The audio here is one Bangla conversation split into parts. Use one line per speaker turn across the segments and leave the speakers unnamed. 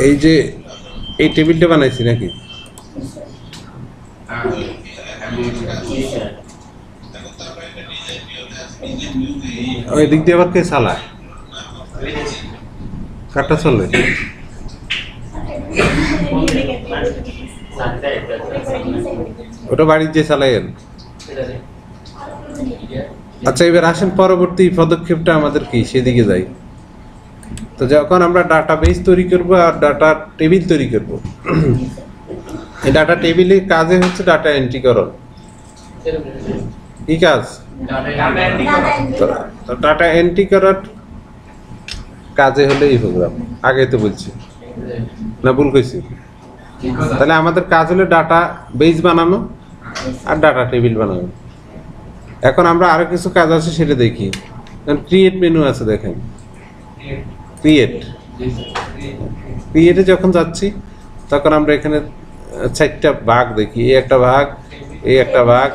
এই যে এই টেবিলটা বানাইছি নাকি? ওই দিক দিয়ে আবার কে চালায়? কাটা চলে? ওটা বাড়ির যে চালাইয়েন। আচ্ছা, এবার আসেন পরবর্তী পদক্ষেপটা আমাদের কি, সেদিকে যাই। তো যখন আমরা ডাটাবেস তৈরি করব আর ডাটা টেবিল তৈরি করব, এই ডাটা টেবিলের কাজে হচ্ছে ডাটা এন্ট্রি করো। কি কাজ? ডাটা এন্ট্রি করার কাজে হলে এই প্রোগ্রাম, আগে তো বলছি না, ভুল কইছি? তাহলে আমাদের কাজ হলো ডাটা বেস বানানো আর ডাটা টেবিল বানানো। এখন আমরা আরো কিছু কাজ আছে সেটা দেখি। ক্রিয়েট মেনু আছে, দেখেন ক্রিয়েটে যখন যাচ্ছি তখন আমরা এখানে 4টা ভাগ দেখি, এই একটা ভাগ, এই একটা ভাগ,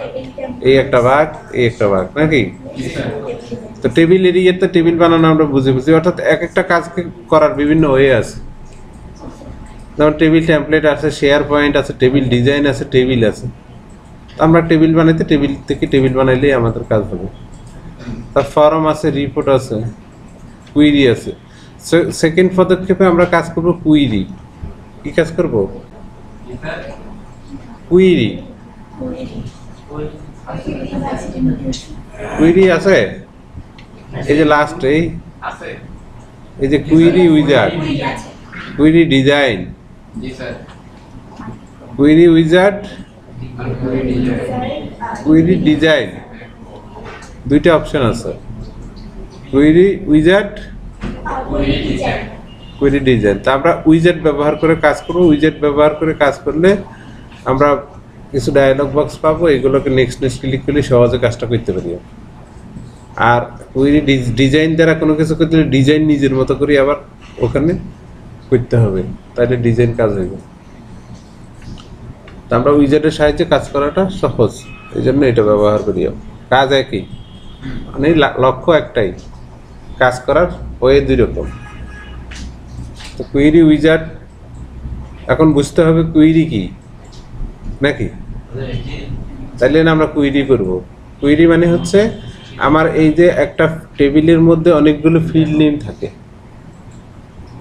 এই একটা ভাগ, এই একটা ভাগ, নাকি? তো টেবিল এরিয়াতে টেবিল বানানো আমরা বুঝি, অর্থাৎ এক একটা কাজকে করার বিভিন্ন ওয়ে আছে। যেমন টেবিল টেমপ্লেট আছে, শেয়ার পয়েন্ট আছে, টেবিল ডিজাইন আছে, টেবিল আছে। আমরা টেবিল বানাইতে টেবিল থেকে টেবিল বানাইলেই আমাদের কাজ হবে। তার ফর্ম আছে, রিপোর্ট আছে, কুইরি আছে। সেকেন্ড পদক্ষেপে আমরা কাজ করব কুইরি। কি কাজ করব? কুইরি। কুইরি আছে, এই যে লাস্ট এই যে query wizard, query design, query wizard, query design, দুইটা অপশন আছে। Query wizard, query design. তা আমরা উইজার্ড ব্যবহার করে কাজ করব। উইজার্ড ব্যবহার করে কাজ করলে আমরা কিছু ডায়ালগ বক্স পাবো, এগুলোকে নেক্সট ক্লিক করলে সহজে কাজটা করতে পারি। আর কুইরি ডিজাইন দ্বারা কোনো কিছু করতে ডিজাইন নিজের মতো করে আবার ওখানে করতে হবে, তাহলে ডিজাইন কাজ হইবে। তা আমরা উইজার্ডের সাহায্যে কাজ করাটা সহজ, এই জন্য এটা ব্যবহার করি। কাজ একই, মানে লক্ষ্য একটাই, কাজ করার ওয়ে দুই রকম। তো কুইরি উইজার্ড এখন বুঝতে হবে কুইরি কি, নাকি? তাইলে না আমরা কুইরি করব। কুইরি মানে হচ্ছে আমার এই যে একটা টেবিলের মধ্যে অনেকগুলো ফিল্ড নেম থাকে।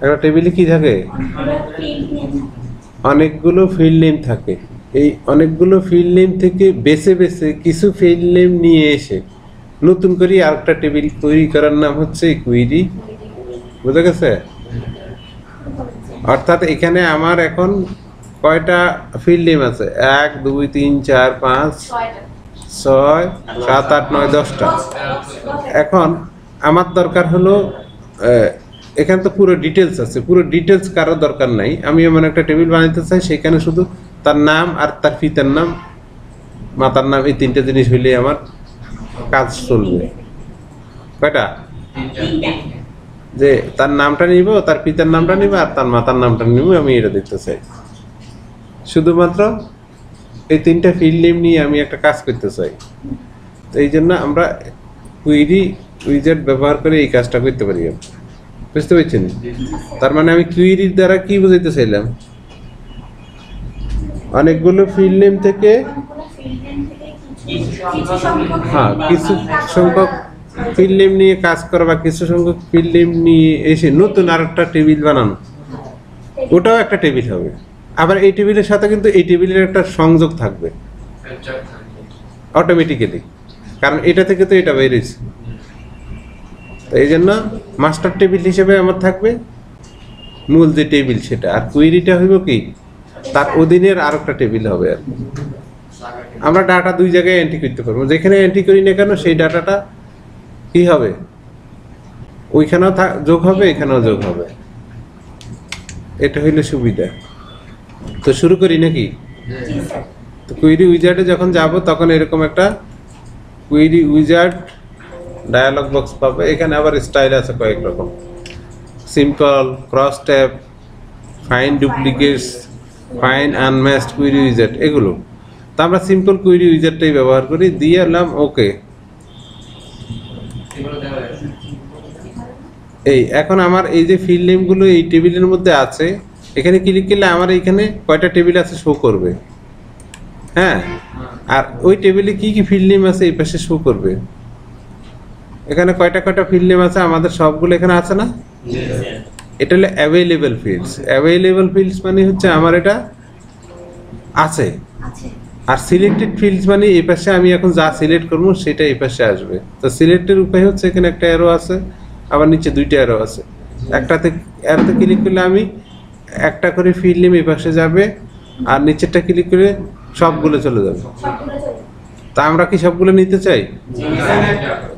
একটা টেবিলে কি থাকে? অনেকগুলো ফিল্ড নেম থাকে। এই অনেকগুলো ফিল্ড নেম থেকে বেছে বেছে কিছু ফিল্ড নেম নিয়ে এসে নতুন করে আরেকটা টেবিল তৈরি করার নাম হচ্ছে কুইরি। বুঝা গেছে? অর্থাৎ এখানে আমার এখন কয়টা ফিল্ড নেম আছে? 1 2 3 4 5 6 7 8 9 10টা। এখন আমার দরকার হলো, এখানে তো পুরো ডিটেলস আছে, পুরো ডিটেলস কারো দরকার নাই। আমি এমন একটা টেবিল বানাইতে চাই সেখানে শুধু তার নাম আর তার পিতার নাম, মাতার নাম, এই 3টে জিনিস হইলে আমার কাজ চলবে। কয়টা? যে তার নামটা নিব, তার পিতার নামটা নিব আর তার মাতার নামটা নিব, আমি এটা দেখতে চাই। শুধুমাত্র এই 3টা ফিল্ড নেম নিয়ে আমি একটা কাজ করতে চাই। তো এই জন্য আমরা কুইরি উইজার্ড ব্যবহার করে এই কাজটা করতে পারি। বুঝতে পারছেন? তার মানে আমি কুইরির দ্বারা কি বুঝাইতে চাইলাম? অনেকগুলো ফিল্ড নেম থেকে কিছু সংখ্যক ফিল্ড নেম নিয়ে কাজ করা, বা কিছু সংখ্যক ফিল্ড নেম নিয়ে এসে নতুন আরেকটা টেবিল বানানো, ওটাও একটা টেবিল হবে। আবার এই টেবিলের সাথে কিন্তু এই টেবিলের একটা সংযোগ থাকবে অটোমেটিক্যালি, কারণ এটা থেকে তো এটা বেরিয়েছে। তো এই জন্য মাস্টার টেবিল হিসেবে আমার থাকবে মূল যে টেবিল সেটা, আর কুইরিটা হইব কি তার অধীনের আরেকটা টেবিল হবে। আর আমরা ডাটা দুই জায়গায় এন্ট্রি করতে পারবো, যেখানে এন্ট্রি করি না কেন সেই ডাটাটা কি হবে, ওইখানেও যোগ হবে, এখানেও যোগ হবে। এটা হইলো সুবিধা। তো শুরু করি নাকি? তো কুইরি উইজার্ডে যখন যাব তখন এরকম একটা কুইরি উইজার্ড ডায়ালগ বক্স পাবে। এখানে আবার স্টাইল আছে কয়েক রকম, simple, cross tab, fine duplicates, fine unmatched query wizard, এগুলো। তা আমরা সিম্পল কুইরি উইজারটাই ব্যবহার করি, দিয়ে এলাম ওকে। এই এখন আমার এই যে ফিল্ড নেমগুলো এই টেবিলের মধ্যে আছে, এখানে ক্লিক করলে আমার এইখানে কয়টা টেবিল আছে শো করবে। হ্যাঁ, আর ওই টেবিলে কি কি ফিল্ড নেম আছে এই পাশে শো করবে। এখানে কয়টা কয়টা ফিল্ড নেম আছে আমাদের সবগুলো এখানে আছে না? এটা হলো অ্যাভেলেবল ফিল্ডস। অ্যাভেলেবল ফিল্ডস মানে হচ্ছে আমার এটা আছে। আর সিলেক্টেড ফিল্ডস মানে এই পাশে আমি এখন যা সিলেক্ট করবো সেটা এই পাশে আসবে। তো সিলেক্টের উপায় হচ্ছে এখানে একটা অ্যারো আছে, আবার নিচে দুইটা অ্যারো আছে। একটাতে অ্যারোতে ক্লিক করলে আমি একটা করে ফিল্ড নেম এই পাশে যাবে, আর নিচেরটা ক্লিক করে সবগুলো চলে যাবে। তা আমরা কি সবগুলো নিতে চাই?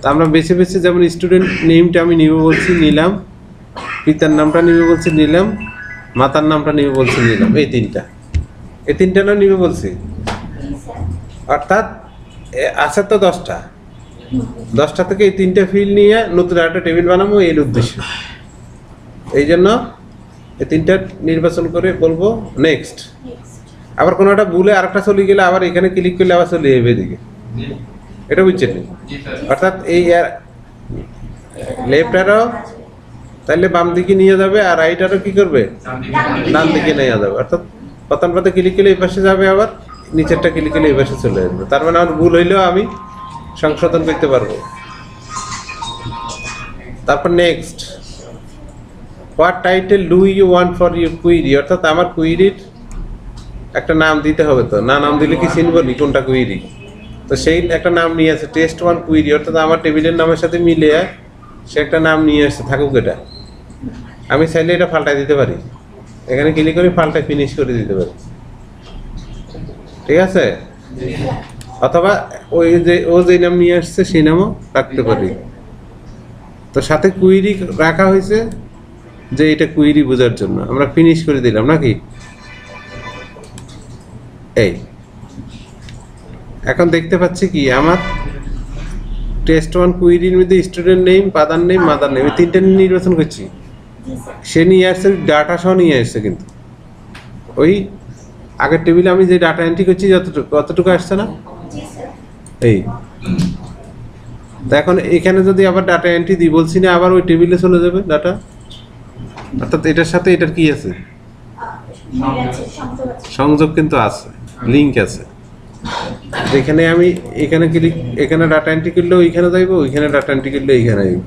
তা আমরা বেছে বেছে, যেমন স্টুডেন্ট নেমটা আমি নিব বলছি নিলাম, পিতার নামটা নিবে বলছি নিলাম, মাতার নামটা নিবে বলছি নিলাম। এই তিনটা না নিবে বলছি, অর্থাৎ আছে তো 10টা থেকে এই 3টে ফিল্ড নিয়ে নতুন একটা টেবিল বানাবো এর উদ্দেশ্য। এই জন্য এই 3টা নির্বাচন করে বলবো নেক্সট। আবার কোনো একটা ভুলে আরেকটা চলে গেলে আবার এখানে ক্লিক করলে আবার চলে যাবে এদিকে, এটা বুঝছেন? অর্থাৎ এই লেফট অ্যারো তাহলে বাম দিকে নিয়ে যাবে, আর রাইট অ্যারো কি করবে? ডান দিকে নিয়ে যাবে। অর্থাৎ প্রথম পাতে ক্লিক করলে এই পাশে যাবে, আবার নিচেরটা ক্লিক করলে এই পাশে চলে আসবে। তার মানে আমার ভুল হইলেও আমি সংশোধন করতে পারবো। তারপর next, what title do you want for your query, অর্থাৎ আমার কুইরির একটা নাম দিতে হবে। তো না নাম দিলে কি চিনবো নি কোনটা কুইরি? তো সেই একটা নাম নিয়ে আসে, টেস্ট 1 কুইরি, অর্থাৎ আমার টেবিলের নামের সাথে মিলে সে একটা নাম নিয়ে আসছে, থাকুক এটা। আমি চাইলে এটা পাল্টাই দিতে পারি, এখানে ক্লিক করে পাল্টাই ফিনিশ করে দিতে পারি, ঠিক আছে? অথবা ওই যে ও যে নাম নিয়ে আসছে সেই নামও রাখতে পারি। তো সাথে কুইরি রাখা হয়েছে যে এটা কুইরি বোঝার জন্য, আমরা ফিনিশ করে দিলাম নাকি? এই এখন দেখতে পাচ্ছি কি আমার টেস্ট 1 কুইরির মধ্যে student name, father name, mother name, এই 3টে নির্বাচন করছি। সে নিয়ে আসছে ডাটা সহ নিয়ে আসছে, কিন্তু ওই আগের টেবিলে আমি যে ডাটা এন্ট্রি করছি কতটুকু আসছে না? এই তো এখন এখানে যদি আবার ডাটা এন্ট্রি দিই বলছি না, আবার ওই টেবিলে চলে যাবে ডাটা। অর্থাৎ এটার সাথে এটার কি আছে? সংযোগ কিন্তু আছে, লিঙ্ক আছে। যেখানে আমি এখানে ক্লিক, এখানে ডাটা এন্ট্রি করলে ওইখানে যাইবো, ওইখানে ডাটা এন্ট্রি করলে এইখানে যাইব।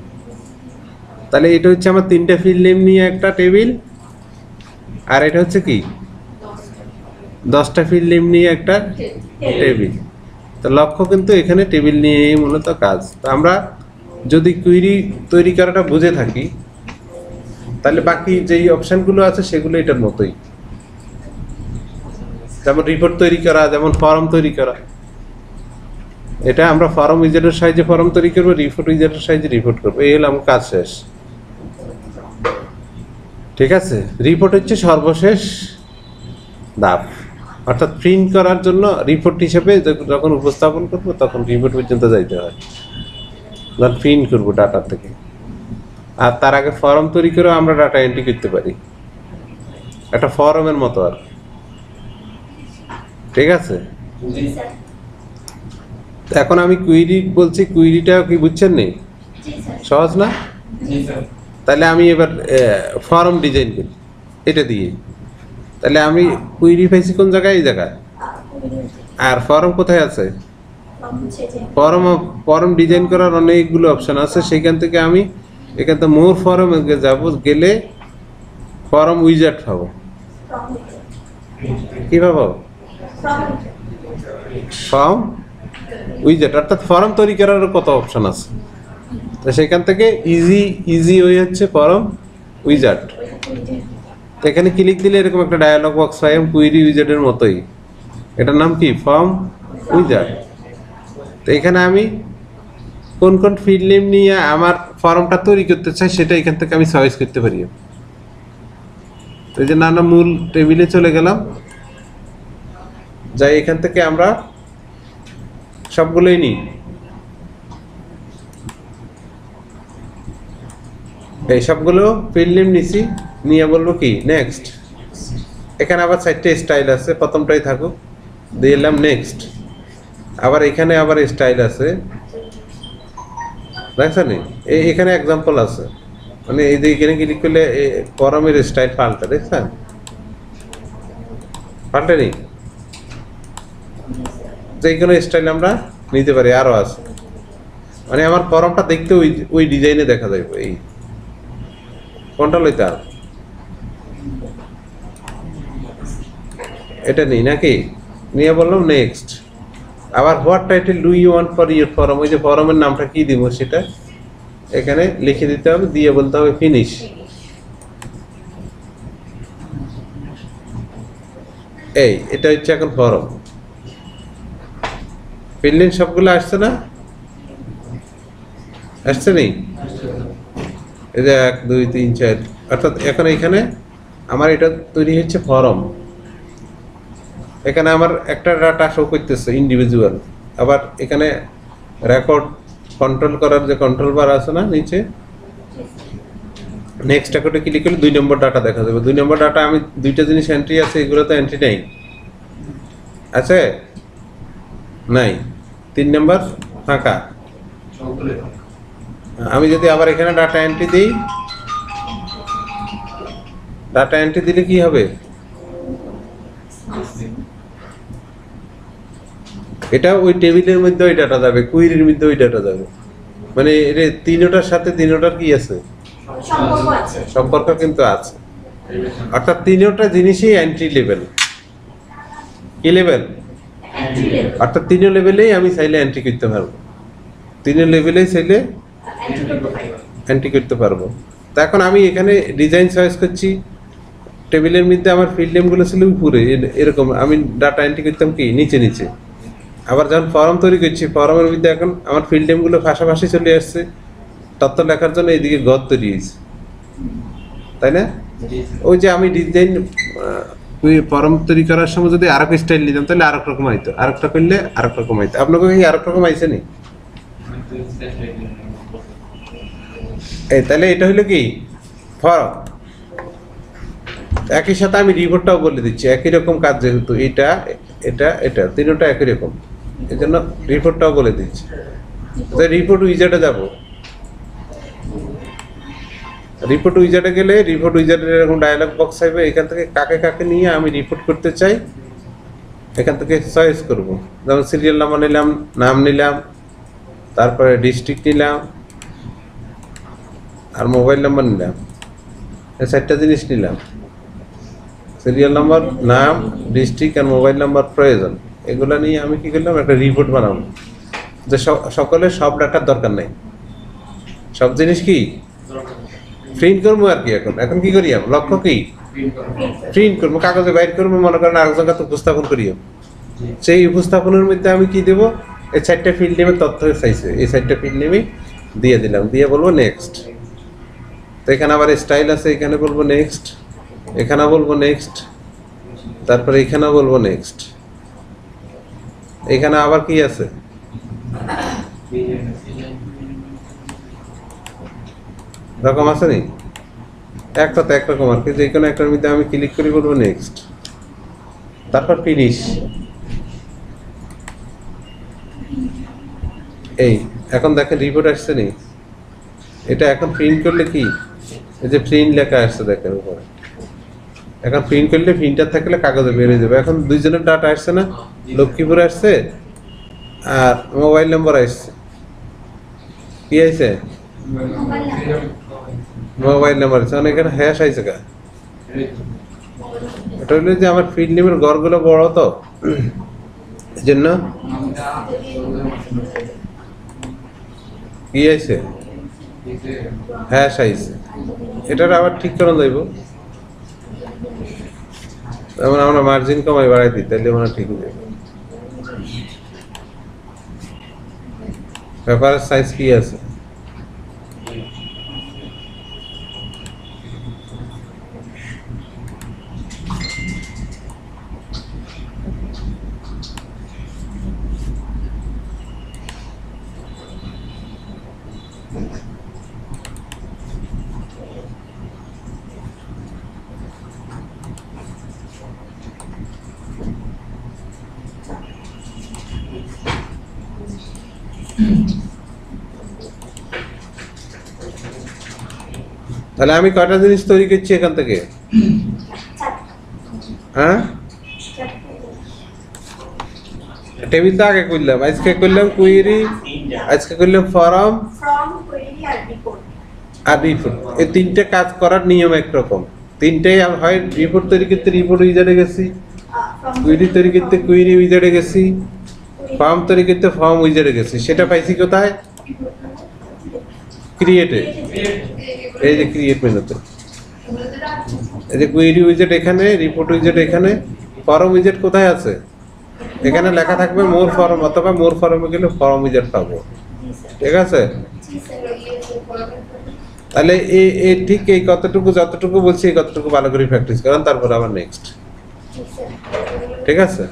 তাহলে এটা হচ্ছে আমার 3টে ফিল্ড নেম নিয়ে একটা টেবিল, আর এটা হচ্ছে কি 10টা ফিল্ড নেম নিয়ে একটা টেবিল। তো লক্ষ্য কিন্তু এখানে টেবিল নিয়েই মূলত কাজ। তো আমরা যদি কুইরি তৈরি করাটা বুঝে থাকি, তাহলে বাকি যেই অপশনগুলো আছে সেগুলো এটার মতোই। যেমন রিপোর্ট তৈরি করা, যেমন ফর্ম তৈরি করা, এটা আমরা ফর্ম উইজার্ডের সাহায্যে ফর্ম তৈরি করবো, রিপোর্ট উইজার্ডের সাহায্যে রিপোর্ট করবো। এই হলো আমার কাজ শেষ, ঠিক আছে? রিপোর্ট হচ্ছে সর্বশেষ ধাপ, অর্থাৎ প্রিন্ট করার জন্য রিপোর্ট হিসেবে যখন উপস্থাপন করবো তখন রিপোর্ট পর্যন্ত যাইতে হয়, যখন প্রিন্ট করবো ডাটা থেকে। আর তার আগে ফর্ম তৈরি করে আমরা ডাটা এন্ট্রি করতে পারি, একটা ফর্মের মতো আর, ঠিক আছে? এখন আমি কুইরি বলছি, কুইরিটা কি বুঝছেন নি? সহজ না? তাহলে আমি এবার ফর্ম ডিজাইন করি এটা দিয়ে। তাহলে আমি কুইরি পাইছি কোন জায়গায়? এই জায়গায়। আর ফর্ম কোথায় আছে? ফর্ম ডিজাইন করার অনেকগুলো অপশন আছে, সেখান থেকে আমি এখান থেকে মোর ফর্ম যাব, গেলে ফর্ম উইজার্ড পাবো। কি পাবো? ফর্ম উইজার্ড, অর্থাৎ ফর্ম তৈরি করার কত অপশন আছে। তো সেখান থেকে ইজি ওয়ে হচ্ছে ফর্ম উইজার্ড। তো এখানে ক্লিক দিলে এরকম একটা ডায়ালগ বক্স হয় কুইরি উইজার্ডের মতোই, এটার নাম কি? Form wizard. তো এখানে আমি কোন কোন ফিল্ড নেম নিয়ে আমার ফর্মটা তৈরি করতে চাই সেটা এখান থেকে আমি চয়েস করতে পারি। তো এই যে আমরা মূল টেবিলে চলে গেলাম, যাই এখান থেকে আমরা সবগুলোই নিই। এই সবগুলো ফিল্ড নেম নিছি, নিয়ে বলবো কি নেক্সট। এখানে আবার 4টে স্টাইল আছে, প্রথমটাই থাকুক, দিলাম নেক্সট। আবার এখানে আবার স্টাইল আছে, দেখছেন? এখানে এক্সাম্পল আছে, মানে এই যে এখানে ক্লিক করলে ফরমের স্টাইল পাল্টা, দেখছেন? পাল্টেনি? যে কোনো স্টাইল আমরা নিতে পারি, আরো আছে। মানে আমার ফরমটা দেখতে ওই ওই ডিজাইনে দেখা যাবে। এই কোনটা লইতে হবে? এটা নেই নাকি? নিয়ে বললাম নেক্সট। আবার what title do you want for your form, ওই যে ফরমের নামটা কি দিব সেটা এখানে লিখে দিতে হবে, দিয়ে বলতে হবে ফিনিশ। এই এটা হচ্ছে এখন ফরম। ফিল্ডিং সবগুলো আসছে না? আসছে নেই? এই যে 1 2 3 4, অর্থাৎ এখন এখানে আমার এটা তৈরি হচ্ছে ফরম। এখানে আমার একটা ডাটা শো করতেছে ইন্ডিভিজুয়াল। আবার এখানে রেকর্ড কন্ট্রোল করার যে কন্ট্রোল বার আছে না নিচে, নেক্সট রেকর্ডে ক্লিক করলে 2 নম্বর ডাটা দেখা যাবে। 2 নম্বর ডাটা আমি দুইটা জিনিস এন্ট্রি আছে, এগুলো তো এন্ট্রি নেই, আছে নাই? 3 নম্বর ফাঁকা। আমি যদি আবার এখানে ডাটা এন্ট্রি দিই, ডাটা এন্ট্রি দিলে কি হবে? এটা ওই টেবিলের মধ্যে ওই ডাটা যাবে, কুইরির মধ্যে ওই ডাটা যাবে। মানে এর তিনটার সাথে তিনটার কি আছে? সম্পর্ক কিন্তু আছে। অর্থাৎ তিনটা জিনিসই এন্ট্রি লেভেল। কি লেভেল? অর্থাৎ 3 লেভেলেই আমি চাইলে এন্ট্রি করতে পারবো, 3 লেভেলেই চাইলে এন্ট্রি করতে পারবো। তো এখন আমি এখানে ডিজাইন চয়েস করছি, টেবিলের মধ্যে আমার ফিল্ড নেমগুলো ছিল উপরে এরকম, আমি ডাটা এন্ট্রি করতাম কি নিচে নিচে। আবার যখন ফর্ম তৈরি করছি, ফর্মের মধ্যে এখন আমার ফিল্ড নেমগুলো পাশাপাশি চলে আসছে, তথ্য লেখার জন্য এইদিকে গদ তৈরি হয়েছে, তাই না? ওই যে আমি ডিজাইন ওই ফর্ম তৈরি করার সময় যদি আরেক স্টাইল নিতাম তাহলে আরেক রকম আইতো, আরেকটা করলে আরেক রকম আইতো। আপনাকে কি আরেক রকম আইছে নি? এই তাহলে এটা হলো কি ফর্ম। একই সাথে আমি রিপোর্টটাও বলে দিচ্ছি, একই রকম কাজ, যেহেতু এটা এটা এটা তিনটা একই রকম, এই জন্য রিপোর্টটাও বলে দিচ্ছি। রিপোর্ট উইজার্ডে যাব, রিপোর্ট উইজার্ডে গেলে রিপোর্ট উইজার্ডের এরকম ডায়ালগ বক্স আসবে, এখান থেকে কাকে কাকে নিয়ে আমি রিপোর্ট করতে চাই এখান থেকে চয়েস করব। যেমন সিরিয়াল নাম্বার নিলাম, নাম নিলাম, তারপরে ডিস্ট্রিক্ট নিলাম, আর মোবাইল নাম্বার নিলাম, এই 4টা জিনিস নিলাম। সিরিয়াল নাম্বার, নাম, ডিস্ট্রিক্ট আর মোবাইল নাম্বার প্রয়োজন, এগুলো নিয়ে আমি কি করলাম, একটা রিপোর্ট বানাবো। যে সকলের সব ডাটার দরকার নাই, সব জিনিস কি প্রিন্ট করবো আর কি। এখন কি করি, লক্ষ্য কি প্রিন্ট করবো, কাগজে বাইর করবো, মনে করেন আরেক জায়গাতে উপস্থাপন করি। সেই উপস্থাপনের মধ্যে আমি কি দেবো, এই 4টা ফিল্ড নেমে তথ্য চাইছে, এই 4টা ফিল্ড নেমে দিয়ে দিলাম, দিয়ে বলবো নেক্সট। তো এখানে আবার স্টাইল আছে, এখানে বলবো নেক্সট, এখানে বলবো নেক্সট, তারপরে এখানে বলবো নেক্সট। এখানে আবার কি আছে, রকম আছে নি? একটা তো একরকম আর কি, যে কোনো একটার মধ্যে আমি ক্লিক করে বলবো নেক্সট, তারপর ফিনিশ। এই এখন দেখেন রিপোর্ট আসছে নি? এটা এখন প্রিন্ট করলে কি, এই যে প্রিন্ট লেখা আসছে দেখেন উপরে, এখন প্রিন্ট করলে প্রিন্টার থাকলে কাগজে বেরিয়ে যাবে। এখন দুইজনের ডাটা আসছে না, লক্ষ্মীপুরে আসছে আর মোবাইল নম্বর আসছে। কি আইছে? মোবাইল নাম্বার আছে, এখানে হ্যাশ আইছে কা? এটা হলো যে আমার ফিল্ড নেমের ঘরগুলো বড়, তো এই জন্য কি আইছে, হ্যাশ আইছে। এটার আবার ঠিক করা যাইব, যেমন আমরা মার্জিন কমাই বাড়াই দিই, তাহলে মনে ঠিক হয়ে যাবে। পেপারের সাইজ কি আছে, তাহলে আমি কয়টা জিনিস তৈরি করছি এখান থেকে? হ্যাঁ, টেবিল তো আগে করলাম, আজকে করলাম কুইরি, আজকে করলাম ফর্ম আর রিপোর্ট। এই তিনটে কাজ করার নিয়ম একরকম। তিনটেই হয় রিপোর্ট তৈরি করতে রিপোর্ট উইজার্ডে গেছি, কুইরি তৈরি করতে কুইরি উইজার্ডে গেছি, ফর্ম তৈরি করতে ফর্ম উইজার্ডে গেছি। সেটা পাইছি কোথায়? ক্রিয়েটে। এই যে ক্রিয়েট মেনুতে, এই যে কুইরি উইজার্ড এখানে, রিপোর্ট উইজার্ড এখানে, ফর্ম উইজার্ড কোথায় আছে? এখানে লেখা থাকবে মোর ফর্ম, অথবা মোর ফর্মে গেলে ফর্ম উইজার্ড পাবো। ঠিক আছে? তাহলে এই ঠিক এই কতটুকু যতটুকু বলছি এই কতটুকু ভালো করে প্র্যাকটিস করেন, তারপর আবার নেক্সট। ঠিক আছে?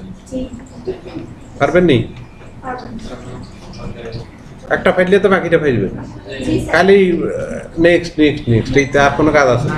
পারবেন নি? একটা ফাইলে তো বাকিটা ফাইলবে, খালি নেক্সট নেক্সট নেক্সট, এইটা আর কোনো কাজ আছে?